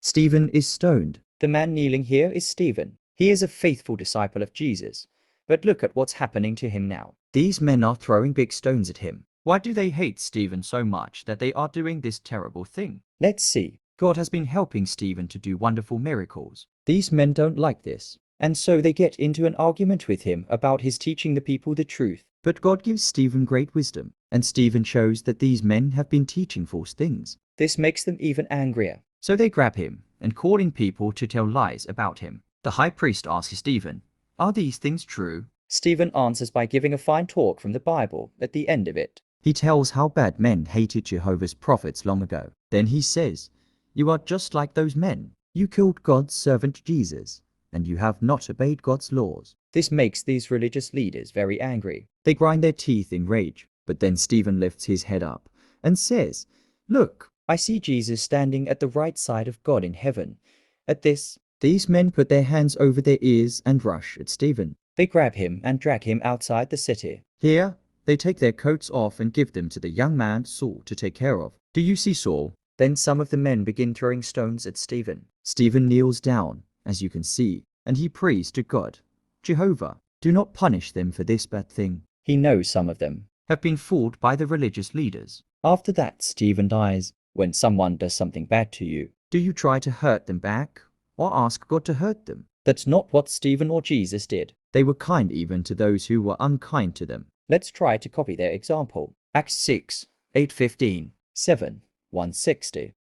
Stephen is stoned. The man kneeling here is Stephen. He is a faithful disciple of Jesus. But look at what's happening to him now. These men are throwing big stones at him. Why do they hate Stephen so much that they are doing this terrible thing? Let's see. God has been helping Stephen to do wonderful miracles. These men don't like this, and so they get into an argument with him about his teaching the people the truth. But God gives Stephen great wisdom, and Stephen shows that these men have been teaching false things. This makes them even angrier. So they grab him and call in people to tell lies about him. The high priest asks Stephen, "Are these things true?" Stephen answers by giving a fine talk from the Bible at the end of it. He tells how bad men hated Jehovah's prophets long ago. Then he says, "You are just like those men. You killed God's servant Jesus, and you have not obeyed God's laws." This makes these religious leaders very angry. They grind their teeth in rage, but then Stephen lifts his head up and says, "Look, I see Jesus standing at the right side of God in heaven." At this, these men put their hands over their ears and rush at Stephen. they grab him and drag him outside the city. Here, they take their coats off and give them to the young man Saul to take care of. Do you see Saul? Then some of the men begin throwing stones at Stephen. Stephen kneels down, as you can see, and he prays to God, "Jehovah, do not punish them for this bad thing." He knows some of them Have been fooled by the religious leaders. After that, Stephen dies. When someone does something bad to you, Do you try to hurt them back, or ask God to hurt them? that's not what Stephen or Jesus did. They were kind even to those who were unkind to them. Let's try to copy their example. Acts 6, 8:15, 7, 160.